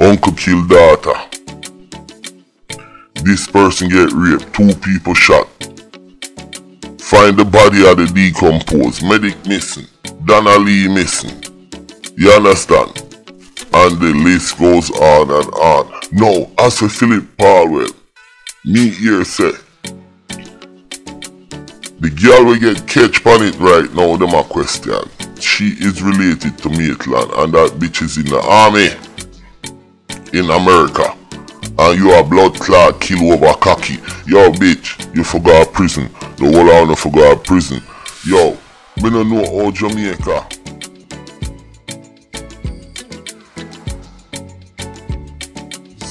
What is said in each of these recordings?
Uncle kill daughter. This person get raped, 2 people shot. Find the body of the decomposed, medic missing, Donna Lee missing. You understand? And the list goes on and on. Now, as for Phillip Paulwell, me here say, the girl will get catch on it right now, them a question. She is related to Maitland, and that bitch is in the army in America. And you are blood clot kill over cocky. Yo bitch, you forgot prison. The whole of you forgot prison. Yo, me don't know how Jamaica.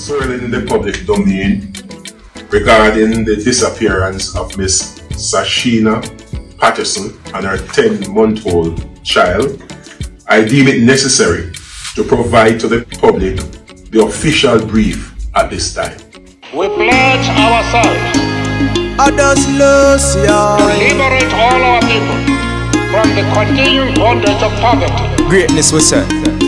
Surely in the public domain regarding the disappearance of Miss Sashina Patterson and her 10-month-old child, I deem it necessary to provide to the public the official brief at this time. We pledge ourselves to liberate all our people from the continuing bondage of poverty. Greatness we say.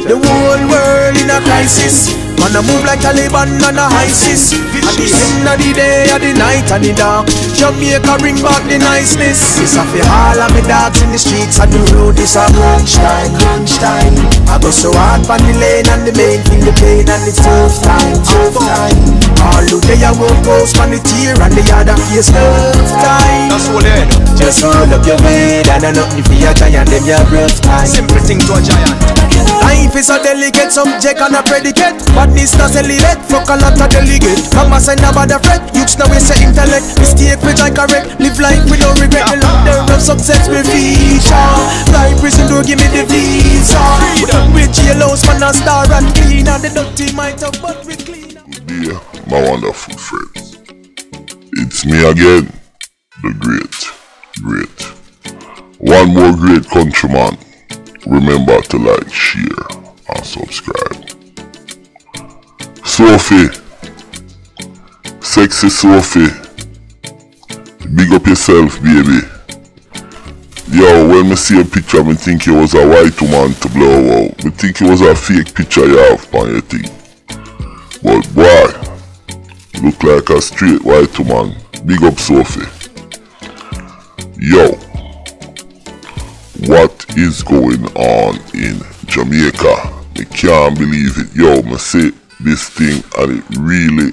The whole world in a crisis. Man a move like Taliban and a ISIS. At the end of the day, at the night and the dark, Jamaica bring back the niceness. It's a fi all of me dogs in the streets and the road is a lunchtime. I go so hard on the lane and the main thing the pain and it's tough time. All the day I won't post on the tear and the other face tough time. That's all they know. Just hold up your head and nothing for your giant, them your rough time. Simple thing to a giant. Life is a delicate subject and a predicate. Badness not elevate, fuck a lot of delegate. Mama say never the fret, youths now waste your intellect. Mistake which I correct, live life with no regret. The ladder of success will feature. Life prison don't give me the visa. With jailhouse man a star and clean. And the dirty might have but we clean. Dear my wonderful friends, it's me again, the great. One more great countryman. Remember to like, share, and subscribe. Sophie, sexy Sophie, big up yourself, baby. Yo, when me see a picture, me think it was a white woman to blow out. Me think it was a fake picture you have on your thing. But boy, look like a straight white woman. Big up Sophie. Yo, what is going on in Jamaica? I can't believe it. Yo, me say this thing and it really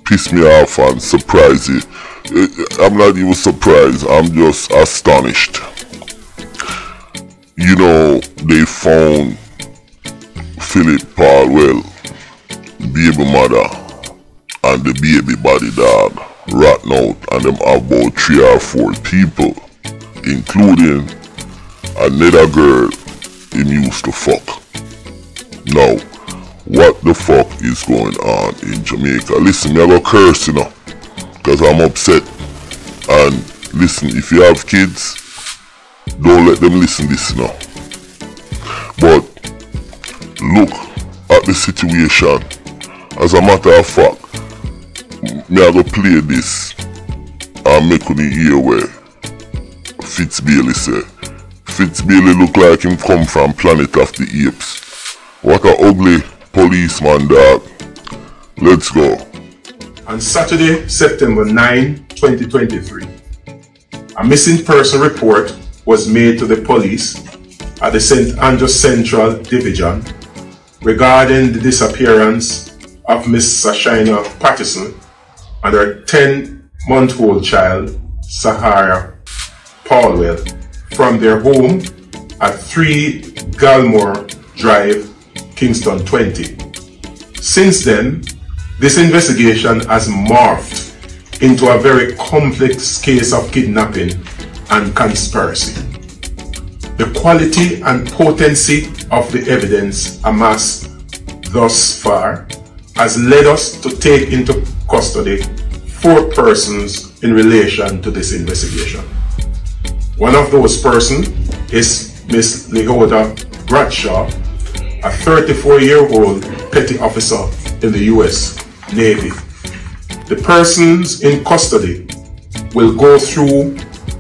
pissed me off and surprised it. I'm not even surprised, I'm just astonished. You know, they found Phillip Paulwell, baby mother, and the baby body dog rotten out, and them about 3 or 4 people, including another girl him used to fuck. Now, what the fuck is going on in Jamaica? Listen, me I go curse, you know, because I'm upset. And listen, if you have kids, don't let them listen this, you know. But look at the situation. As a matter of fact, me I go play this and make you hear where Fitz Bailey say. Fitz Bailey look like him come from Planet of the Apes. What a ugly policeman, dog. Let's go. On Saturday, September 9, 2023, a missing person report was made to the police at the St. Andrews Central Division regarding the disappearance of Miss Sashina Patterson and her 10-month-old child, Sahara Paulwell, from their home at 3 Galmore Drive, Kingston 20. Since then, this investigation has morphed into a very complex case of kidnapping and conspiracy. The quality and potency of the evidence amassed thus far has led us to take into custody 4 persons in relation to this investigation. One of those persons is Miss Lehoda Bradshaw, a 34-year-old petty officer in the U.S. Navy. The persons in custody will go through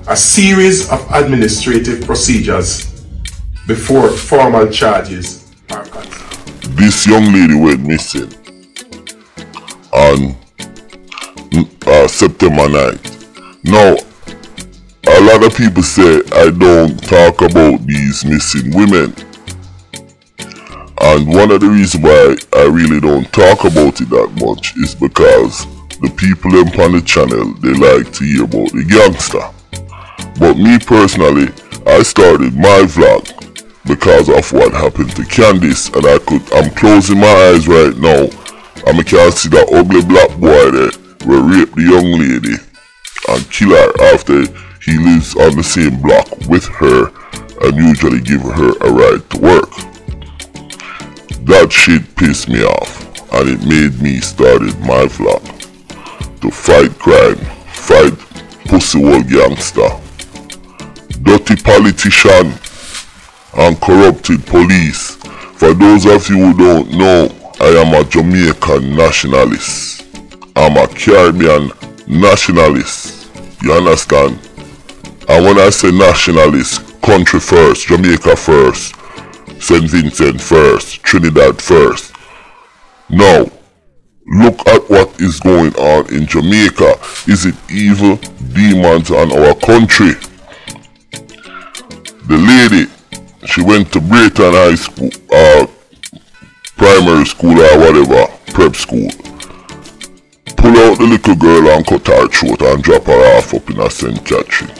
a series of administrative procedures before formal charges are considered. this young lady went missing on September 9th. Now, a lot of people say I don't talk about these missing women. And one of the reasons why I really don't talk about it that much is because the people them on the channel, they like to hear about the gangster. But me personally, I started my vlog because of what happened to Candice, and I'm closing my eyes right now and I can see that ugly black boy there will rape the young lady and kill her after he lives on the same block with her and usually give her a ride to work. That shit pissed me off, and it made me started my vlog to fight crime, fight pussy old gangster, dirty politician and corrupted police. For those of you who don't know, I am a Jamaican nationalist. I'm a Caribbean nationalist. You understand? And when I say nationalist, country first, Jamaica first, St. Vincent first, Trinidad first. Now, look at what is going on in Jamaica. Is it evil demons on our country? The lady, she went to Brayton High School, primary school or whatever, prep school. Pull out the little girl and cut her throat and drop her off up in a St. Catherine.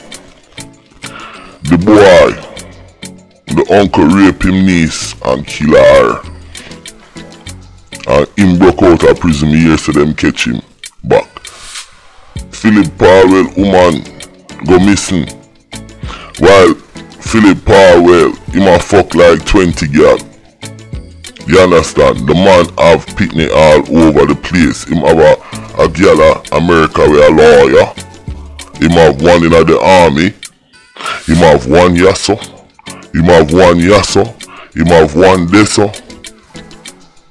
The boy, the uncle rape him niece and kill her. And him broke out of prison here so them catch him back. Phillip Paulwell woman go missing. While Phillip Paulwell, him a fuck like 20 girl. You understand? The man have PICKNEY all over the place. Him have a girl America with a lawyer. Him have one in the army. Him have one yasso. Him have one yasso. Him have one deso.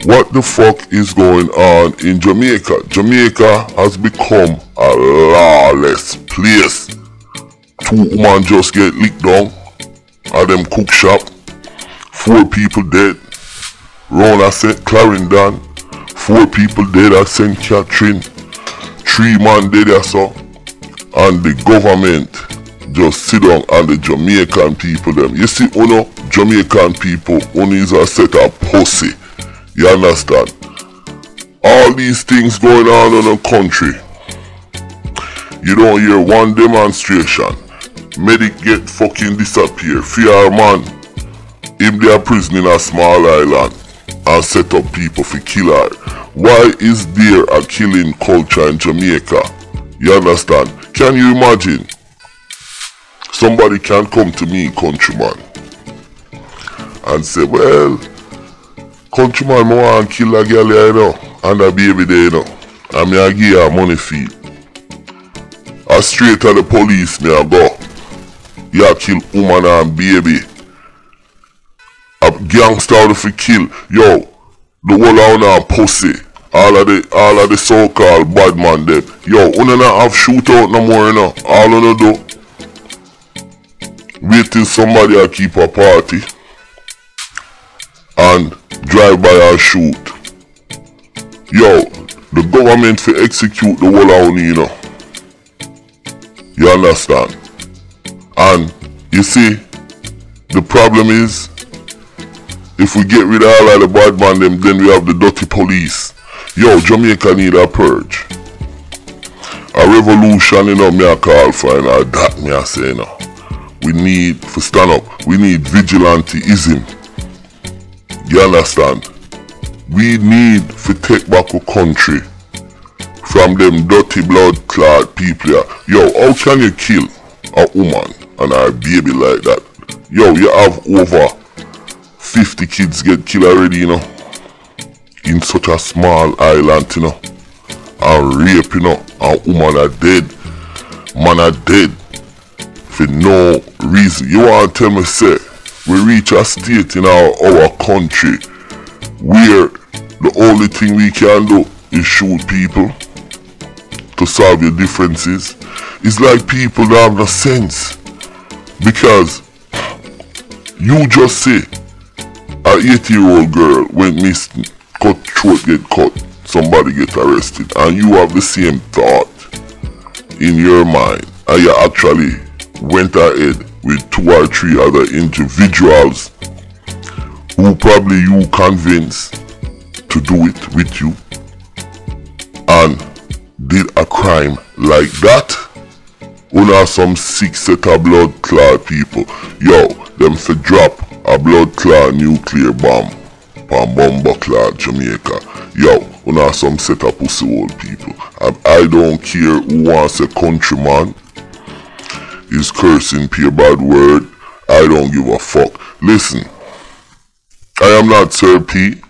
What the fuck is going on in Jamaica? Jamaica has become a lawless place. 2 women just get licked down at them cook shop. 4 people dead. Round at St. Clarendon. 4 people dead at St. Catherine. 3 men dead or so. And the government just sit down on the Jamaican people them. You see, Jamaican people, is a set of pussy. You understand? All these things going on in the country. You don't hear one demonstration. Medic get fucking disappear. Fear man, him there prison in a small island and set up people for kill her. Why is there a killing culture in Jamaica? You understand? Can you imagine? Somebody can come to me, countryman, and say, well, countryman, I want to kill a girl here, you know, and a baby there, you know, and me I give her money fee. I straight to the police, me I go. You kill woman and baby. A gangster out of kill. Yo, the whole of them pussy. All of the so-called bad man them. Yo, you not have shootout no more, you know. All you do. Wait till somebody a keep a party and drive by and shoot. Yo, the government for execute the whole of you know. You understand? And you see, the problem is, if we get rid of all of the bad man them, then we have the dirty police. Yo, Jamaica need a purge. A revolution, you know, me a call for, and that me a say, you know. We need to stand up. We need vigilanteism. You understand? We need to take back our country from them dirty blood clad people here. Yo, how can you kill a woman and a baby like that? Yo, you have over 50 kids get killed already, you know, in such a small island, you know, and rape, you know, and woman are dead, man are dead for no reason. You want to tell me, say, we reach a state in our country where the only thing we can do is shoot people to solve your differences? It's like people don't have no sense. Because you just say a an 80-year-old girl went missing, throat get cut, somebody get arrested, and you have the same thought in your mind, and you actually went ahead with 2 or 3 other individuals who probably you convinced to do it with you and did a crime like that. Una some sick set of blood clot people. Yo, them for drop a blood clot nuclear bomb from bomber clot Jamaica. Yo, una some set of pussy old people. And I don't care who wants a countryman is cursing pure bad word. I don't give a fuck. Listen, I am not Sir P.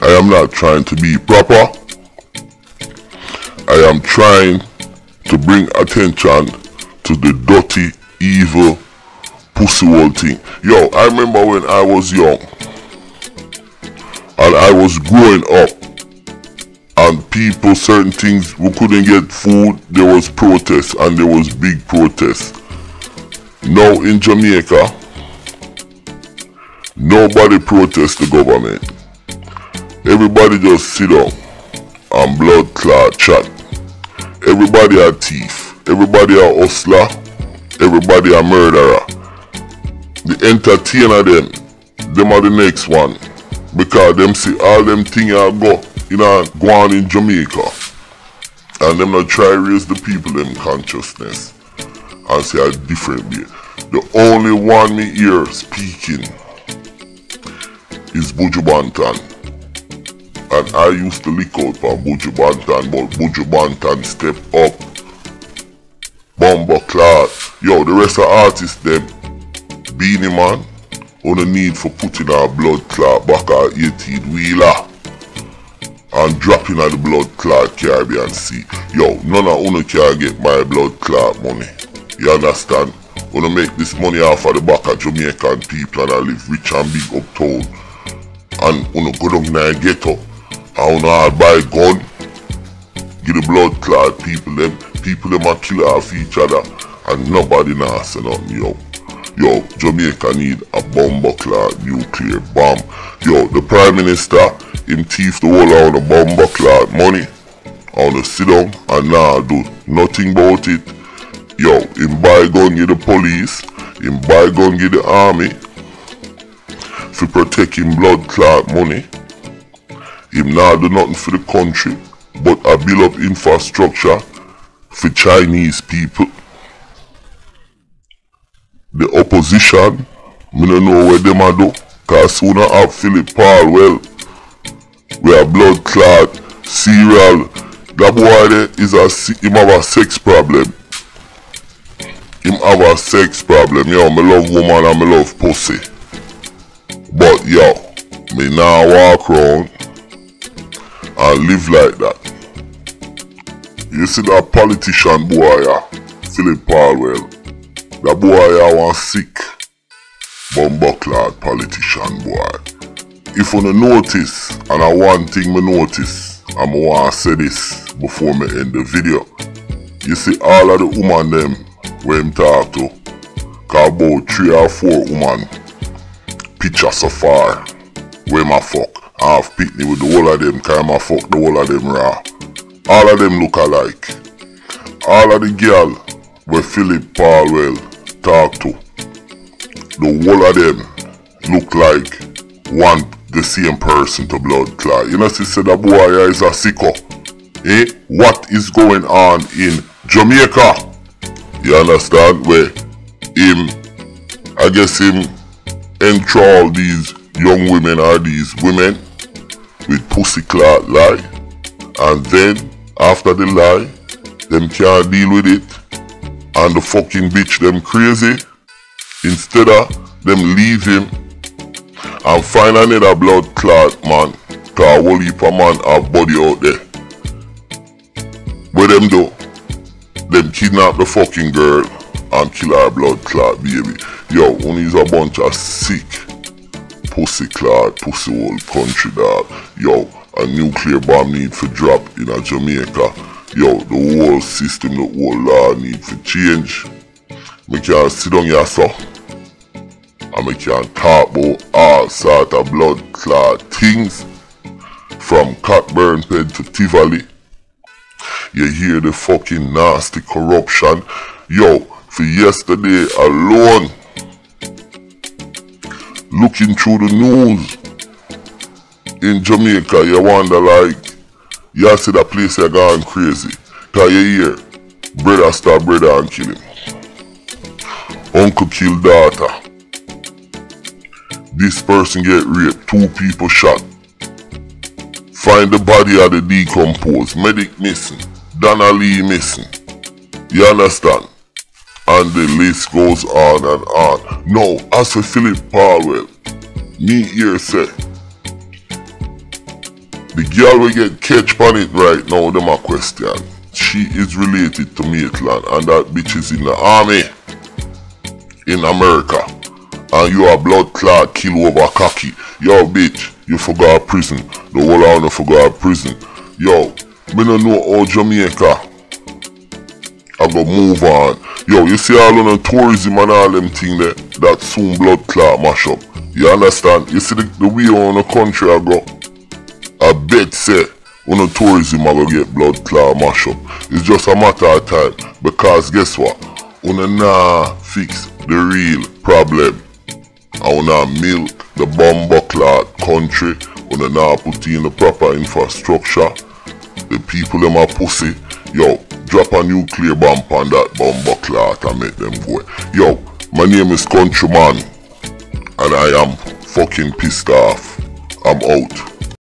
I am not trying to be proper. I am trying to bring attention to the dirty, evil, pussy hole thing. Yo, I remember when I was young and I was growing up and people, certain things, we couldn't get food, there was protests and there was big protests. Now in Jamaica, nobody protests the government. Everybody just sit down and blood clot chat. Everybody a thief, everybody a hustler, everybody a murderer. The entertainer them are the next one. Because them see all them things go on in Jamaica. And them not try raise the people them consciousness and say a different way. The only one me hear speaking is Buju Banton. And I used to lick out for Buju Banton, but Buju Banton step up. Bomber Clot. Yo, the rest of the artists them, Beanie Man, on the need for putting our blood clot back our 18-wheeler and dropping at the blood clot Caribbean Sea. Yo, none of you can get my blood clot money. You understand? Wanna make this money off of the back of Jamaican people and I live rich and big uptown. And wanna go down there and get up. I wanna buy a gun, get the blood clot people them a kill off each other and nobody nah say nothing, yo. Yo, Jamaica need a bomber clot nuclear bomb. Yo, the Prime Minister, him thief the whole of the bomber clot money. I wanna sit down and nah do nothing about it. Yo, him buy gun get the police, him buy gun get the army for protect him blood clot money. Him nah do nothing for the country, but I build up infrastructure for Chinese people. The opposition, me don't know what them a do, cause soon I have Phillip Paulwell, we a blood clot, serial. That boy there him have a sex problem. Him have a sex problem. Yo, me love woman and me love pussy. But yo, me now walk around and live like that. You see that politician boy Phillip Paulwell. That boy one sick bomber clot politician boy. If you notice, and I one thing me notice, and I want to say this before me end the video. You see all of the woman them where him talk to, cause about 3 or 4 woman picture so far where my fuck. I have PICKNEY with the whole of them, cause I fuck the whole of them raw. All of them look alike. All of the girl where Phillip Paulwell talk to, the whole of them look like the same person to blood clot. You know, she said that boy is a sicko. Eh? What is going on in Jamaica? You understand? Where I guess him enthrall these young women or these women with pussy clot lie, and then after the lie, them can't deal with it, and the fucking bitch them crazy. Instead of them leave him and find another blood clot man, cause a whole heap of man have body out there. What them do? Them kidnap the fucking girl and kill her blood clot baby. Yo, one is a bunch of sick pussy clot, pussy hole country dog. Yo, a nuclear bomb need for drop in a Jamaica. Yo, the whole system, the whole law need for change. Me can't sit down here so and we can talk about all sort of blood clot things, from Cockburn Ped to Tivoli. You hear the fucking nasty corruption. Yo, for yesterday alone, looking through the news in Jamaica, you wonder like, you see the place you gone crazy. Cause you hear, brother stab brother and kill him. Uncle kill daughter. This person get raped, 2 people shot. Find the body of the decomposed, medic missing, Donna Lee missing. You understand? And the list goes on and on. Now, as for Phillip Paulwell, me here say, the girl will get catch on it right now, them a question. She is related to Maitland, and that bitch is in the army in America. And you a blood clot kill over cocky. Yo bitch, you forgot prison. The whole of you forgot prison. Yo, me no know how Jamaica I go move on. Yo, you see all on the tourism and all them thing there, that soon blood clot mash up. You understand? You see the way on the country I go. I bet say on the tourism I go get blood clot mash up. It's just a matter of time, because guess what? Una nah fix the real problem. I wanna milk the bomber clot country. Wanna now put in the proper infrastructure. The people them a pussy. Yo, drop a nuclear bomb on that bomber clot and make them go. Yo, my name is Countryman, and I am fucking pissed off. I'm out.